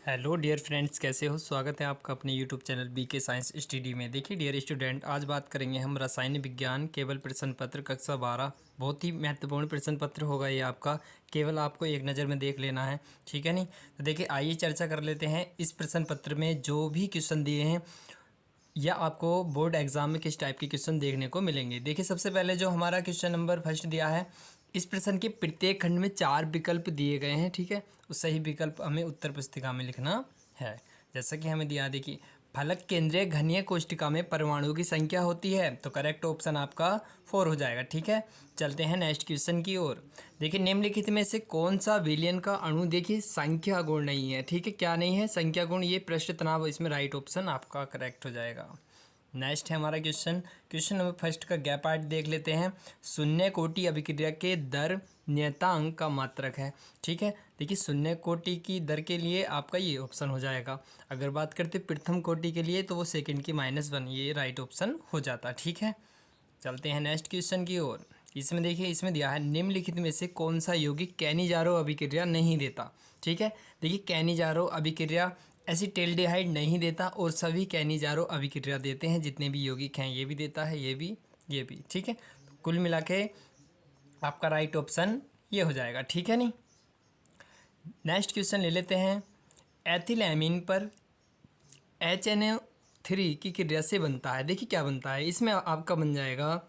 Hello dear friends, कैसे हो। स्वागत है आपका अपने YouTube channel BK science study में। देखिए डियर स्टूडेंट, आज बात करेंगे हम रसायन विज्ञान केवल प्रश्न पत्र कक्षा 12। बहुत ही महत्वपूर्ण प्रश्न पत्र होगा ये आपका, केवल आपको एक नज़र में देख लेना है, ठीक है नहीं। तो देखिए आइए चर्चा कर लेते हैं इस प्रश्न पत्र में जो भी क्वेश्चन दिए हैं या आपको बोर्ड एग्जाम में किस टाइप के क्वेश्चन देखने को मिलेंगे। देखिए सबसे पहले जो हमारा क्वेश्चन नंबर फर्स्ट दिया है, इस प्रश्न के प्रत्येक खंड में 4 विकल्प दिए गए हैं, ठीक है। उस सही विकल्प हमें उत्तर पुस्तिका में लिखना है। जैसा कि हमें दिया, देखिए फलक केंद्रीय घनीय कोष्टिका में परमाणुओं की संख्या होती है, तो करेक्ट ऑप्शन आपका 4 हो जाएगा, ठीक है। चलते हैं नेक्स्ट क्वेश्चन की ओर। देखिए निम्नलिखित में से कौन सा विलयन का अणु, देखिए संख्या गुण नहीं है, ठीक है। क्या नहीं है? संख्या गुण। ये पृष्ठ तनाव, इसमें राइट ऑप्शन आपका करेक्ट हो जाएगा। नेक्स्ट है हमारा क्वेश्चन नंबर फर्स्ट का गैप पार्ट देख लेते हैं। शून्य कोटि अभिक्रिया के दर नियतांक का मात्रक है, ठीक है। देखिए शून्य कोटि की दर के लिए आपका ये ऑप्शन हो जाएगा। अगर बात करते प्रथम कोटि के लिए तो वो सेकंड की -1, ये राइट ऑप्शन हो जाता, ठीक है। चलते हैं नेक्स्ट क्वेश्चन की ओर। इसमें देखिए, इसमें दिया है निम्नलिखित में से कौन सा यौगिक कैनिजारो अभिक्रिया नहीं देता, ठीक है। देखिए कैनिजारो अभिक्रिया एसिटाल्डिहाइड नहीं देता और सभी कैनिजारो अभिक्रिया देते हैं, जितने भी यौगिक हैं ये भी देता है, ये भी, ठीक है। तो कुल मिला के आपका राइट ऑप्शन ये हो जाएगा, ठीक है नहीं। नेक्स्ट क्वेश्चन ले लेते हैं। एथिलएमीन पर HNO3 की क्रिया से बनता है। देखिए क्या बनता है, इसमें आपका बन जाएगा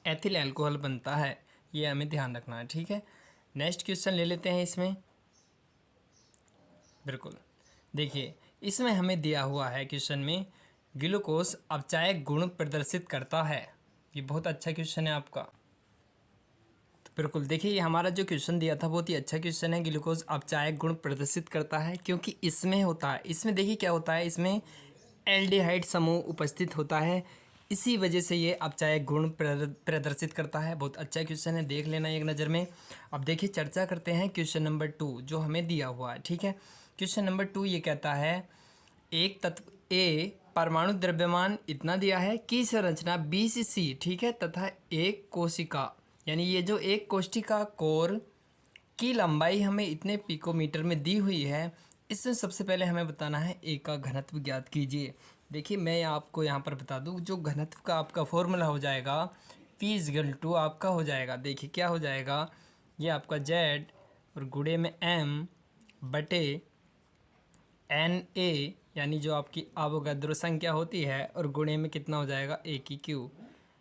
एथिल अल्कोहल बनता है, ये हमें ध्यान रखना है, ठीक है। नेक्स्ट क्वेश्चन ले लेते हैं इसमें। बिल्कुल, देखिए इसमें हमें दिया हुआ है क्वेश्चन में ग्लूकोज अपचायक गुण प्रदर्शित करता है। ये बहुत अच्छा क्वेश्चन है आपका। तो बिल्कुल देखिए, ये हमारा जो क्वेश्चन दिया था बहुत ही अच्छा क्वेश्चन है। ग्लूकोज अपचायक गुण प्रदर्शित करता है क्योंकि इसमें होता है, इसमें देखिए क्या होता है, इसमें एल्डिहाइड समूह उपस्थित होता है, इसी वजह से ये अपचायक गुण प्रदर्शित करता है। बहुत अच्छा क्वेश्चन है, देख लेना एक नज़र में। अब देखिए चर्चा करते हैं क्वेश्चन नंबर 2 जो हमें दिया हुआ है, ठीक है। क्वेश्चन नंबर 2 ये कहता है एक तत्व ए परमाणु द्रव्यमान इतना दिया है की संरचना 20C, ठीक है, तथा एक कोशिका, यानी ये जो एक कोशिका कोर की लंबाई हमें इतने पिकोमीटर में दी हुई है। इसमें सबसे पहले हमें बताना है ए का घनत्व ज्ञात कीजिए। देखिए मैं आपको यहाँ पर बता दूँ, जो घनत्व का आपका फॉर्मूला हो जाएगा P= आपका हो जाएगा, देखिए क्या हो जाएगा, ये आपका Z और गुणे में M/NA, यानी जो आपकी अवोगाद्रो संख्या होती है, और गुणे में कितना हो जाएगा A⁴,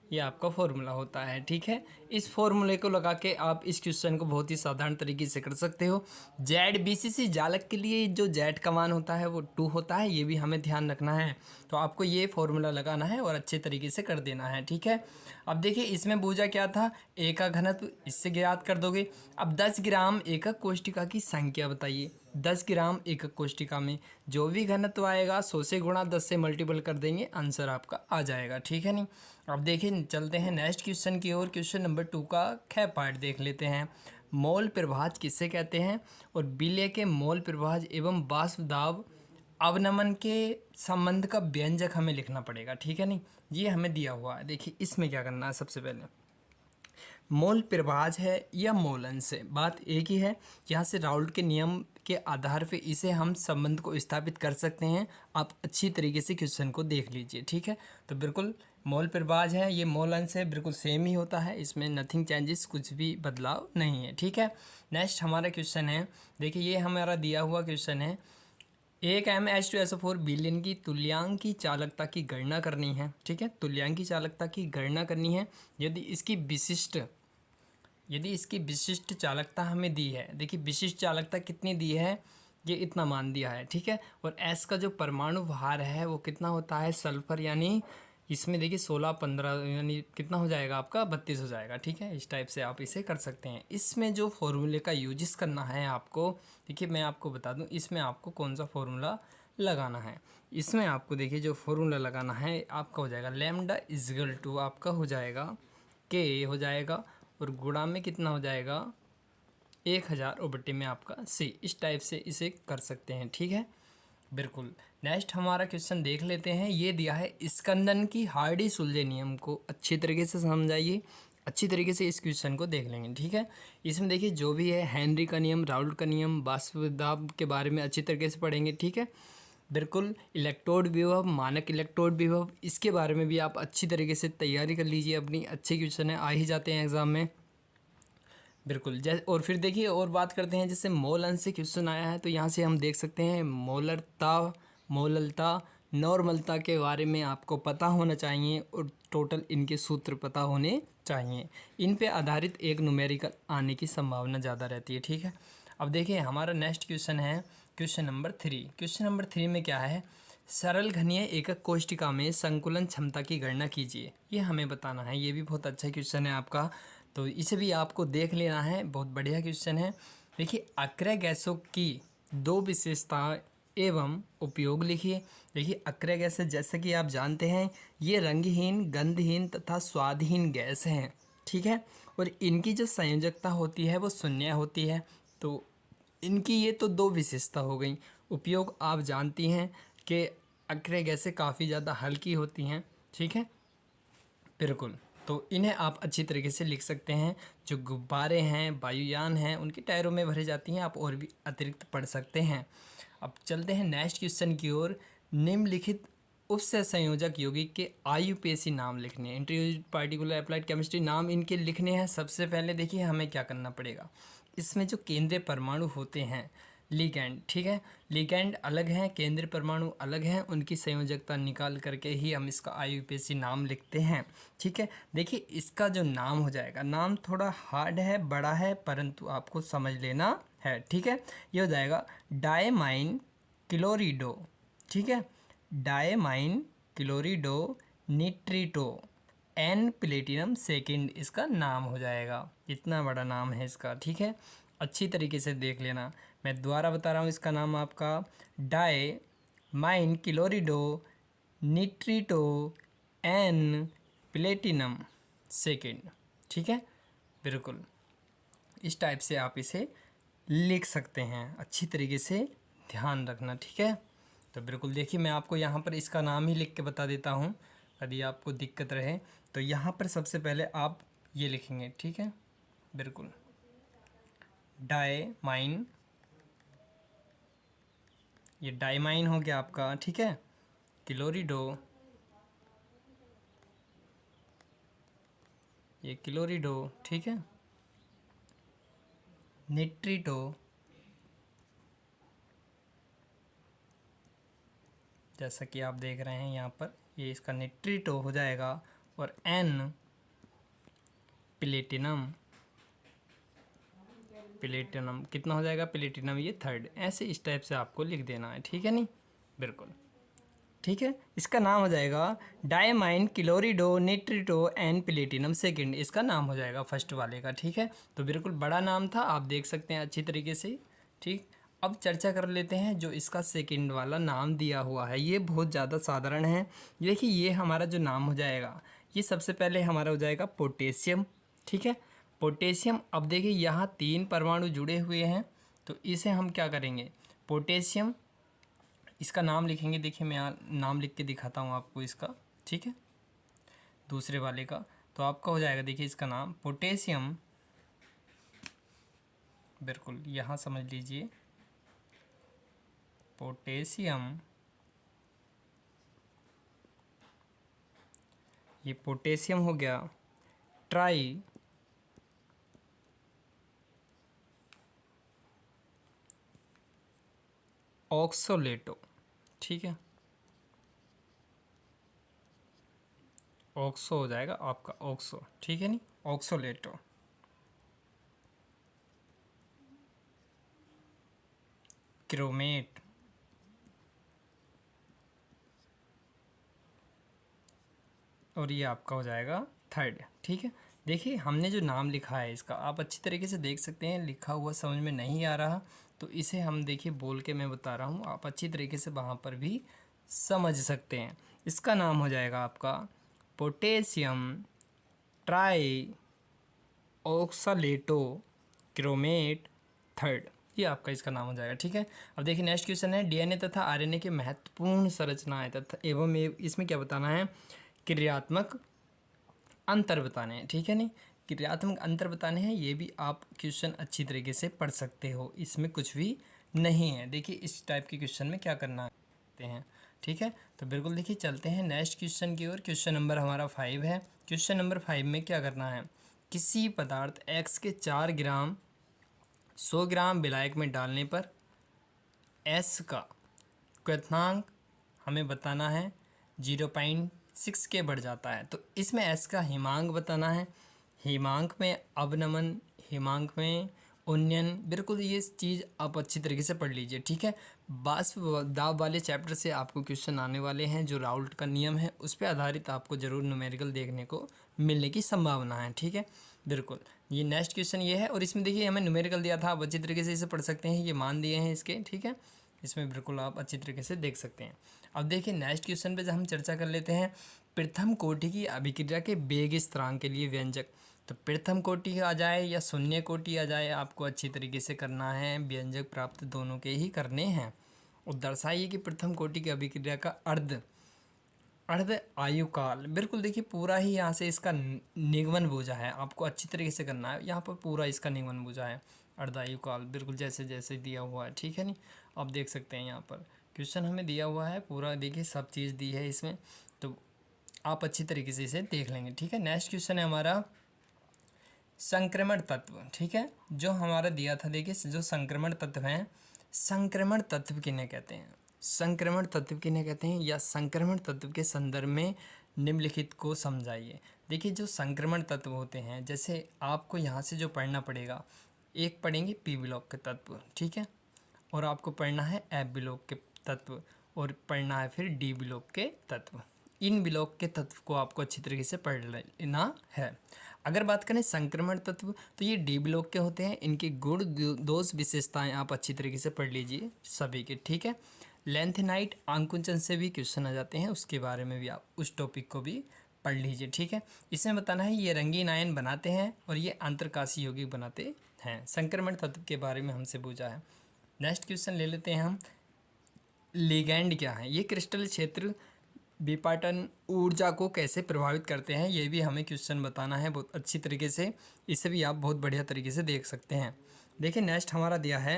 ये आपका फॉर्मूला होता है, ठीक है। इस फॉर्मूले को लगा के आप इस क्वेश्चन को बहुत ही साधारण तरीके से कर सकते हो। ZBCC जालक के लिए जो Z का मान होता है वो 2 होता है, ये भी हमें ध्यान रखना है। तो आपको ये फॉर्मूला लगाना है और अच्छे तरीके से कर देना है, ठीक है। अब देखिए इसमें बूझा क्या था, ए का घनत्व, इससे ज्ञात कर दोगे। अब 10 ग्राम एकक कोशिका की संख्या बताइए। 10 ग्राम एकक कोशिका में जो भी घनत्व आएगा 100 से गुणा 10 से मल्टीपल कर देंगे, आंसर आपका आ जाएगा, ठीक है नहीं। अब देखिए चलते हैं नेक्स्ट क्वेश्चन की ओर। क्वेश्चन नंबर 2 का ख पार्ट देख लेते हैं। मोल प्रभाज किससे कहते हैं, और विलय के मोल प्रभाज एवं वाष्प दाब अवनमन के संबंध का व्यंजक हमें लिखना पड़ेगा, ठीक है नहीं। ये हमें दिया हुआ है। देखिए इसमें क्या करना है, सबसे पहले मोल प्रभाज है या मोल अंश है, बात एक ही है। यहाँ से राउल्ट के नियम के आधार पे इसे हम संबंध को स्थापित कर सकते हैं। आप अच्छी तरीके से क्वेश्चन को देख लीजिए, ठीक है। तो बिल्कुल मोल प्रभाज है, ये मोल अंश है, बिल्कुल सेम ही होता है, इसमें नथिंग चेंजेस, कुछ भी बदलाव नहीं है, ठीक है। नेक्स्ट हमारा क्वेश्चन है, देखिए ये हमारा दिया हुआ क्वेश्चन है। एक MH2SO4 विलयन की तुल्यांक की चालकता की गणना करनी है, ठीक है। तुल्यांक की चालकता की गणना करनी है। यदि इसकी विशिष्ट चालकता हमें दी है, देखिए विशिष्ट चालकता कितनी दी है, ये इतना मान दिया है, ठीक है। और S का जो परमाणु भार है वो कितना होता है, सल्फर, यानी इसमें देखिए 16-15, यानी कितना हो जाएगा आपका 32 हो जाएगा, ठीक है। इस टाइप से आप इसे कर सकते हैं। इसमें जो फॉर्मूले का यूजिस करना है आपको, देखिए मैं आपको बता दूं इसमें आपको कौन सा फॉर्मूला लगाना है। इसमें आपको देखिए जो फॉर्मूला लगाना है आपका हो जाएगा λ= आपका हो जाएगा K हो जाएगा, और गुणा में कितना हो जाएगा 1000 और बट्टे में आपका C। इस टाइप से इसे कर सकते हैं, ठीक है। बिल्कुल नेक्स्ट हमारा क्वेश्चन देख लेते हैं। ये दिया है स्कंदन की हार्डी सुलजे नियम को अच्छी तरीके से समझाइए। अच्छी तरीके से इस क्वेश्चन को देख लेंगे, ठीक है। इसमें देखिए जो भी है हेनरी का नियम, राउल्ट का नियम, वाष्पदाब के बारे में अच्छी तरीके से पढ़ेंगे, ठीक है। बिल्कुल इलेक्ट्रोड विभव, मानक इलेक्ट्रोड विभव, इसके बारे में भी आप अच्छी तरीके से तैयारी कर लीजिए अपनी। अच्छे क्वेश्चन है, आ ही जाते हैं एग्जाम में, बिल्कुल। जैसे और फिर देखिए और बात करते हैं, जैसे मोल अंश से क्वेश्चन आया है तो यहाँ से हम देख सकते हैं मोलरता, मोललता, नॉर्मलता के बारे में आपको पता होना चाहिए और टोटल इनके सूत्र पता होने चाहिए। इन पे आधारित एक न्यूमेरिकल आने की संभावना ज़्यादा रहती है, ठीक है। अब देखिए हमारा नेक्स्ट क्वेश्चन है क्वेश्चन नंबर 3। क्वेश्चन नंबर 3 में क्या है, सरल घनीय एकक कोष्टिका में संकुलन क्षमता की गणना कीजिए। ये हमें बताना है, ये भी बहुत अच्छा क्वेश्चन है आपका, तो इसे भी आपको देख लेना है। बहुत बढ़िया क्वेश्चन है। देखिए अक्रय गैसों की दो विशेषताएं एवं उपयोग लिखिए। देखिए अक्रय गैस जैसा कि आप जानते हैं ये रंगहीन, गंधहीन तथा स्वादहीन गैस हैं, ठीक है। और इनकी जो संयोजकता होती है वो शून्य होती है। तो इनकी ये तो दो विशेषता हो गई। उपयोग आप जानती हैं कि अक्रय गैसें काफ़ी ज़्यादा हल्की होती हैं, ठीक है, बिल्कुल। तो इन्हें आप अच्छी तरीके से लिख सकते हैं। जो गुब्बारे हैं, वायुयान हैं, उनके टायरों में भरे जाती हैं। आप और भी अतिरिक्त पढ़ सकते हैं। अब चलते हैं नेक्स्ट क्वेश्चन की ओर। निम्नलिखित उपसय संयोजक यौगिक के आयुपेशी नाम लिखने हैं। इंट्रोड्यूस्ड पार्टिकुलर अप्लाइड केमिस्ट्री नाम इनके लिखने हैं। सबसे पहले देखिए हमें क्या करना पड़ेगा, इसमें जो केंद्रीय परमाणु होते हैं लिगैंड, ठीक है, लिगैंड अलग हैं, केंद्रीय परमाणु अलग हैं, उनकी संयोजकता निकाल करके ही हम इसका आयुपेशी नाम लिखते हैं, ठीक है। देखिए इसका जो नाम हो जाएगा, नाम थोड़ा हार्ड है, बड़ा है, परंतु आपको समझ लेना है, ठीक है। ये हो जाएगा डायमाइन क्लोरिडो, ठीक है, डायमाइन क्लोरिडो निट्रिटो एन प्लेटिनम सेकेंड इसका नाम हो जाएगा। इतना बड़ा नाम है इसका, ठीक है, अच्छी तरीके से देख लेना। मैं दोबारा बता रहा हूँ, इसका नाम आपका डायमाइन क्लोरिडो निट्रिटो एन प्लेटिनम सेकेंड, ठीक है, बिल्कुल। इस टाइप से आप इसे लिख सकते हैं, अच्छी तरीके से ध्यान रखना, ठीक है। तो बिल्कुल देखिए मैं आपको यहाँ पर इसका नाम ही लिख के बता देता हूँ, यदि आपको दिक्कत रहे तो यहाँ पर सबसे पहले आप ये लिखेंगे, ठीक है, बिल्कुल। डायमाइन, ये डायमाइन हो गया आपका, ठीक है, क्लोरिडो, ये क्लोरिडो, ठीक है, निट्रिटो, जैसा कि आप देख रहे हैं यहाँ पर ये इसका निट्रिटो हो जाएगा, और एन प्लेटिनम, प्लेटिनम कितना हो जाएगा, प्लेटिनम ये थर्ड। ऐसे इस टाइप से आपको लिख देना है, ठीक है, नहीं, बिल्कुल, ठीक है। इसका नाम हो जाएगा डायमाइन क्लोरिडो निट्रिटो एन प्लेटिनम सेकेंड, इसका नाम हो जाएगा फर्स्ट वाले का, ठीक है। तो बिल्कुल बड़ा नाम था, आप देख सकते हैं अच्छी तरीके से, ठीक। अब चर्चा कर लेते हैं जो इसका सेकंड वाला नाम दिया हुआ है, ये बहुत ज़्यादा साधारण है। देखिए ये हमारा जो नाम हो जाएगा, ये सबसे पहले हमारा हो जाएगा पोटेशियम, ठीक है, पोटेशियम। अब देखिए यहाँ 3 परमाणु जुड़े हुए हैं, तो इसे हम क्या करेंगे, पोटेशियम, इसका नाम लिखेंगे। देखिए मैं यहाँ नाम लिख के दिखाता हूँ आपको इसका, ठीक है, दूसरे वाले का। तो आपका हो जाएगा, देखिए इसका नाम पोटेशियम, बिल्कुल यहाँ समझ लीजिए, पोटेशियम, ये पोटेशियम हो गया ट्राई ऑक्सोलेटो, ठीक है, ऑक्सो हो जाएगा आपका, ऑक्सो, ठीक है, नहीं, ऑक्सोलेटो, क्रोमेट, और ये आपका हो जाएगा थर्ड, ठीक है। देखिए हमने जो नाम लिखा है इसका आप अच्छी तरीके से देख सकते हैं, लिखा हुआ समझ में नहीं आ रहा तो इसे हम देखिए बोल के मैं बता रहा हूँ, आप अच्छी तरीके से वहाँ पर भी समझ सकते हैं। इसका नाम हो जाएगा आपका पोटेशियम ट्राई ऑक्सालेटो क्रोमेट थर्ड, ये आपका इसका नाम हो जाएगा, ठीक है। अब देखिए नेक्स्ट क्वेश्चन है डीएनए तथा आरएनए के महत्वपूर्ण संरचनाएं तथा इसमें क्या बताना है, क्रियात्मक अंतर बताने हैं, ठीक है, नहीं, क्रियात्मक अंतर बताने हैं, ये भी आप क्वेश्चन अच्छी तरीके से पढ़ सकते हो, इसमें कुछ भी नहीं है। देखिए इस टाइप के क्वेश्चन में क्या करना हैं, ठीक है। तो बिल्कुल देखिए चलते हैं नेक्स्ट क्वेश्चन की ओर। क्वेश्चन नंबर हमारा 5 है। क्वेश्चन नंबर 5 में क्या करना है, किसी पदार्थ x के 4 ग्राम 100 ग्राम विलायक में डालने पर s का क्वथनांक हमें बताना है 0.6 के बढ़ जाता है। तो इसमें s का हिमांक बताना है, हिमांक में अवनमन, हिमांक में उन्नयन, बिल्कुल ये चीज़ आप अच्छी तरीके से पढ़ लीजिए, ठीक है। वाष्प दाब वाले चैप्टर से आपको क्वेश्चन आने वाले हैं, जो राउल्ट का नियम है उस पर आधारित आपको ज़रूर न्यूमेरिकल देखने को मिलने की संभावना है, ठीक है। बिल्कुल ये नेक्स्ट क्वेश्चन ये है, और इसमें देखिए हमें न्यूमेरिकल दिया था, आप अच्छी तरीके से इसे पढ़ सकते हैं, ये मान दिए हैं इसके, ठीक है। इसमें बिल्कुल आप अच्छी तरीके से देख सकते हैं। अब देखिए नेक्स्ट क्वेश्चन पे हम चर्चा कर लेते हैं, प्रथम कोटि की अभिक्रिया के वेग स्थिरांक के लिए व्यंजक। तो प्रथम कोटि आ जाए या शून्य कोटि आ जाए, आपको अच्छी तरीके से करना है, व्यंजक प्राप्त दोनों के ही करने हैं। और दर्शाइए कि प्रथम कोटि की अभिक्रिया का अर्ध आयु काल, बिल्कुल देखिए पूरा ही यहाँ से इसका निगमन बूझा है, आपको अच्छी तरीके से करना है, यहाँ पर पूरा इसका निगमन बूझा है, अर्ध आयु काल बिल्कुल जैसे जैसे दिया हुआ है, ठीक है। नहीं आप देख सकते हैं यहाँ पर क्वेश्चन हमें दिया हुआ है पूरा, देखिए सब चीज़ दी है इसमें, तो आप अच्छी तरीके से इसे देख लेंगे, ठीक है। नेक्स्ट क्वेश्चन है हमारा संक्रमण तत्व, ठीक है, जो हमारा दिया था। देखिए जो संक्रमण तत्व हैं, संक्रमण तत्व किन्हें कहते हैं, संक्रमण तत्व किन्हें कहते हैं, या संक्रमण तत्व के संदर्भ में निम्नलिखित को समझाइए। देखिए जो संक्रमण तत्व होते हैं, जैसे आपको यहाँ से जो पढ़ना पड़ेगा, एक पढ़ेंगे पी ब्लॉक के तत्व, ठीक है, और आपको पढ़ना है एफ ब्लॉक के तत्व, और पढ़ना है फिर डी ब्लॉक के तत्व। इन ब्लॉक के तत्व को आपको अच्छी तरीके से पढ़ लेना है। अगर बात करें संक्रमण तत्व, तो ये डी ब्लॉक के होते हैं, इनकी गुण दोष विशेषताएं आप अच्छी तरीके से पढ़ लीजिए सभी के, ठीक है। लेंथेनाइट आंकुंचन से भी क्वेश्चन आ जाते हैं, उसके बारे में भी आप उस टॉपिक को भी पढ़ लीजिए, ठीक है। इसमें बताना है ये रंगीन आयन बनाते हैं और ये अंतरकाशी यौगिक बनाते हैं। संक्रमण तत्व के बारे में हमसे पूछा है। नेक्स्ट क्वेश्चन ले लेते हैं हम, लिगैंड क्या है, ये क्रिस्टल क्षेत्र विपाटन ऊर्जा को कैसे प्रभावित करते हैं, ये भी हमें क्वेश्चन बताना है बहुत अच्छी तरीके से, इसे भी आप बहुत बढ़िया तरीके से देख सकते हैं। देखिए नेक्स्ट हमारा दिया है,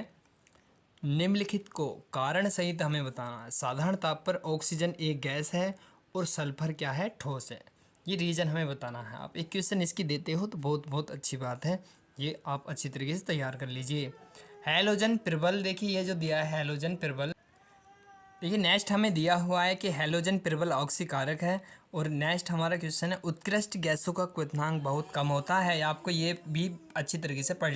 निम्नलिखित को कारण सहित हमें बताना है। साधारण ताप पर ऑक्सीजन एक गैस है और सल्फर क्या है, ठोस है, ये रीजन हमें बताना है। आप एक क्वेश्चन इसकी देते हो तो बहुत बहुत अच्छी बात है, ये आप अच्छी तरीके से तैयार कर लीजिए। हैलोजन प्रबल, देखिए ये जो दिया है हैलोजन प्रबल, देखिए नेक्स्ट हमें दिया हुआ है कि हैलोजन प्रबल ऑक्सीकारक है। और नेक्स्ट हमारा क्वेश्चन है, उत्कृष्ट गैसों का क्वथनांक बहुत कम होता है, आपको ये भी अच्छी तरीके से पढ़,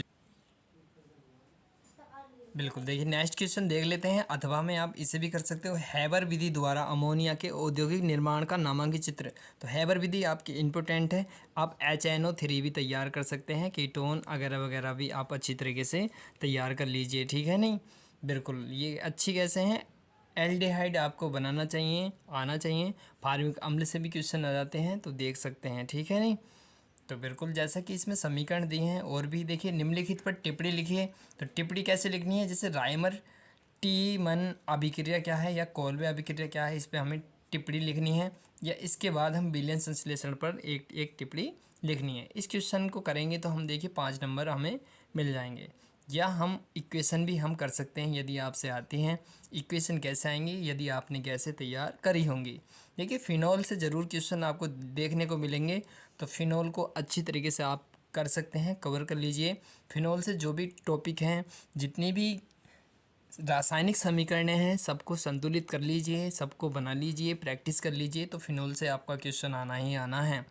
बिल्कुल। देखिए नेक्स्ट क्वेश्चन देख लेते हैं, अथवा में आप इसे भी कर सकते हो, हैबर विधि द्वारा अमोनिया के औद्योगिक निर्माण का नामांकित चित्र। तो हैबर विधि आपकी इम्पोर्टेंट है, आप HNO3 भी तैयार कर सकते हैं, कीटोन वगैरह वगैरह भी आप अच्छी तरीके से तैयार कर लीजिए, ठीक है। नहीं बिल्कुल ये अच्छी गैसें हैं। एल्डिहाइड आपको बनाना चाहिए, आना चाहिए, फार्मिक अम्ल से भी क्वेश्चन आ जाते हैं, तो देख सकते हैं, ठीक है। नहीं तो बिल्कुल जैसा कि इसमें समीकरण दिए हैं, और भी देखिए निम्नलिखित पर टिप्पणी लिखिए। तो टिप्पणी कैसे लिखनी है, जैसे राइमर टीमन अभिक्रिया क्या है या कोल्बे अभिक्रिया क्या है, इस पर हमें टिप्पणी लिखनी है, या इसके बाद हम विलियन संश्लेषण पर एक एक टिप्पणी लिखनी है। इस क्वेश्चन को करेंगे तो हम देखिए 5 नंबर हमें मिल जाएंगे। या हम इक्वेशन भी हम कर सकते हैं यदि आपसे आती हैं। इक्वेशन कैसे आएंगी, यदि आपने गैसें तैयार करी होंगी। देखिए फिनॉल से ज़रूर क्वेश्चन आपको देखने को मिलेंगे, तो फिनॉल को अच्छी तरीके से आप कर सकते हैं, कवर कर लीजिए। फिनॉल से जो भी टॉपिक हैं, जितनी भी रासायनिक समीकरणें हैं, सबको संतुलित कर लीजिए, सबको बना लीजिए, प्रैक्टिस कर लीजिए, तो फिनॉल से आपका क्वेश्चन आना ही आना है।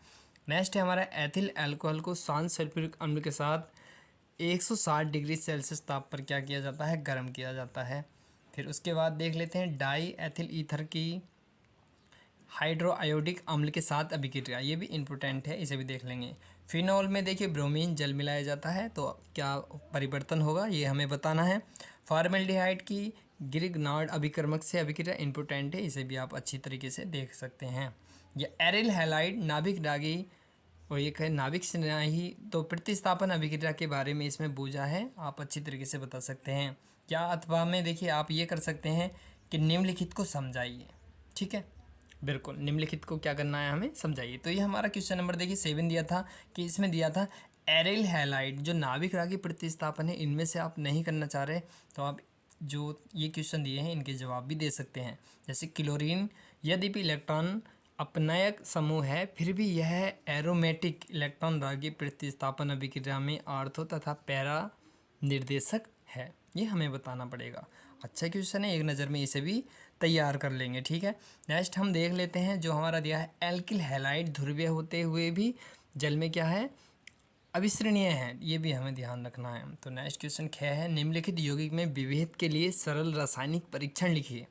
नेक्स्ट है हमारा एथिल अल्कोहल को शांत सल्फ्यूरिक अम्ल के साथ 160 डिग्री सेल्सियस ताप पर क्या किया जाता है, गर्म किया जाता है। फिर उसके बाद देख लेते हैं डाई एथिल ईथर की हाइड्रोआयोडिक अम्ल के साथ अभिक्रिया, ये भी इम्पोर्टेंट है, इसे भी देख लेंगे। फिनॉल में देखिए ब्रोमीन जल मिलाया जाता है, तो क्या परिवर्तन होगा ये हमें बताना है। फॉर्मेल्डिहाइड की ग्रिग्नार्ड अभिकर्मक से अभिक्रिया इम्पोर्टेंट है, इसे भी आप अच्छी तरीके से देख सकते हैं। या एरिल हैलाइड नाभिक डागी, और एक है नाभिक स्नेही, तो प्रतिस्थापन अभिक्रिया के बारे में इसमें बूझा है, आप अच्छी तरीके से बता सकते हैं। क्या अथवा में देखिए आप ये कर सकते हैं कि निम्नलिखित को समझाइए, ठीक है, बिल्कुल निम्नलिखित को क्या करना है, हमें समझाइए। तो ये हमारा क्वेश्चन नंबर देखिए 7 दिया था, कि इसमें दिया था एरिल हैलाइड जो नाभिक रागी प्रतिस्थापन है, इनमें से आप नहीं करना चाह रहे तो आप जो ये क्वेश्चन दिए हैं इनके जवाब भी दे सकते हैं। जैसे क्लोरीन यद्यपि इलेक्ट्रॉन अपनयक समूह है, फिर भी यह एरोमेटिक इलेक्ट्रॉन रागी प्रतिस्थापन अभिक्रिया में आर्थो तथा पैरा निर्देशक है, ये हमें बताना पड़ेगा। अच्छा क्वेश्चन है, एक नज़र में इसे भी तैयार कर लेंगे। ठीक है, नेक्स्ट हम देख लेते हैं जो हमारा दिया है एल्किल हैलाइड ध्रुवीय होते हुए भी जल में क्या है, अविश्रणीय है, ये भी हमें ध्यान रखना है। तो नेक्स्ट क्वेश्चन क्या है, निम्नलिखित यौगिक में विभेद के लिए सरल रासायनिक परीक्षण लिखिए।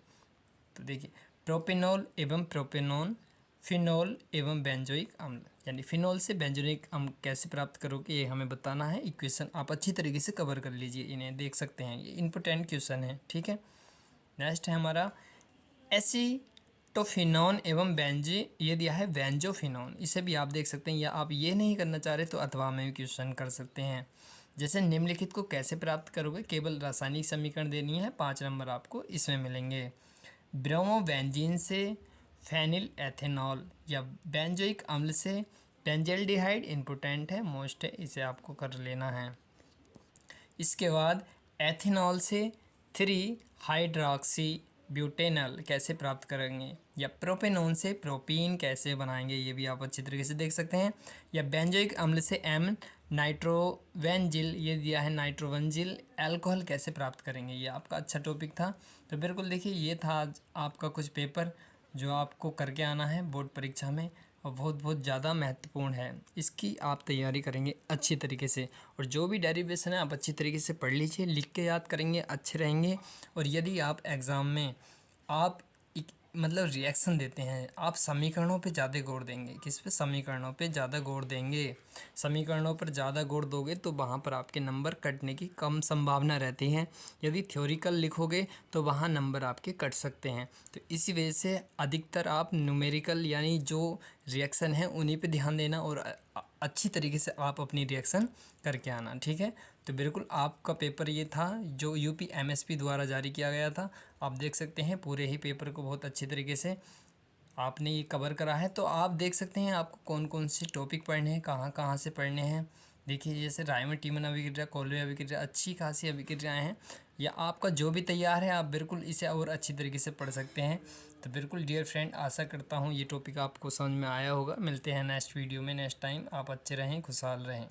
तो देखिए, प्रोपेनॉल एवं प्रोपेनॉन, फिनॉल एवं बेंजोइक अम्ल, यानी फिनॉल से बेंजोइक अम्ल कैसे प्राप्त करोगे ये हमें बताना है। इक्वेशन आप अच्छी तरीके से कवर कर लीजिए, इन्हें देख सकते हैं, ये इंपॉर्टेंट क्वेश्चन है। ठीक है, नेक्स्ट है हमारा एसीटोफिनॉन एवं बेंजी, ये दिया है बेंजोफिनॉन, इसे भी आप देख सकते हैं, या आप ये नहीं करना चाह रहे तो अथवा में भी क्वेश्चन कर सकते हैं। जैसे निम्नलिखित को कैसे प्राप्त करोगे, केवल रासायनिक समीकरण देनी है, 5 नंबर आपको इसमें मिलेंगे। ब्रोमोबेंजीन से फेनिल एथेनॉल या बेंजोइक अम्ल से बेंजल्डिहाइड, इंपॉर्टेंट है, मोस्ट है, इसे आपको कर लेना है। इसके बाद एथेनॉल से 3 हाइड्रॉक्सी ब्यूटेनॉल कैसे प्राप्त करेंगे, या प्रोपेनॉन से प्रोपीन कैसे बनाएंगे, ये भी आप अच्छी तरीके से देख सकते हैं। या बेंजोइक अम्ल से एम नाइट्रोवेंजिल, ये दिया है नाइट्रोवेंजिल अल्कोहल कैसे प्राप्त करेंगे, ये आपका अच्छा टॉपिक था। तो बिल्कुल देखिए, ये था आज आपका कुछ पेपर जो आपको करके आना है बोर्ड परीक्षा में, और बहुत बहुत ज़्यादा महत्वपूर्ण है, इसकी आप तैयारी करेंगे अच्छी तरीके से। और जो भी डेरिवेशन है आप अच्छी तरीके से पढ़ लीजिए, लिख के याद करेंगे, अच्छे रहेंगे। और यदि आप एग्ज़ाम में आप मतलब रिएक्शन देते हैं, आप समीकरणों पे ज़्यादा गौर देंगे, किस पे, समीकरणों पे ज़्यादा गौर देंगे। समीकरणों पर ज़्यादा गौर दोगे तो वहाँ पर आपके नंबर कटने की कम संभावना रहती है। यदि थ्योरिकल लिखोगे तो वहाँ नंबर आपके कट सकते हैं। तो इसी वजह से अधिकतर आप न्यूमेरिकल यानी जो रिएक्शन है उन्हीं पे ध्यान देना, और अच्छी तरीके से आप अपनी रिएक्शन करके आना। ठीक है, तो बिल्कुल आपका पेपर ये था जो यूपी एमएसपी द्वारा जारी किया गया था। आप देख सकते हैं पूरे ही पेपर को बहुत अच्छी तरीके से आपने ये कवर करा है। तो आप देख सकते हैं आपको कौन कौन से टॉपिक पढ़ने हैं, कहाँ कहाँ से पढ़ने हैं। देखिए, जैसे रायमंड टीमन अभिक्रिया, कोल्वे अभिक्रिया, अच्छी खासी अभिक्रियाएँ हैं, या आपका जो भी तैयार है आप बिल्कुल इसे और अच्छी तरीके से पढ़ सकते हैं। तो बिल्कुल डियर फ्रेंड, आशा करता हूँ ये टॉपिक आपको समझ में आया होगा। मिलते हैं नेक्स्ट वीडियो में, नेक्स्ट टाइम। आप अच्छे रहें, खुशहाल रहें।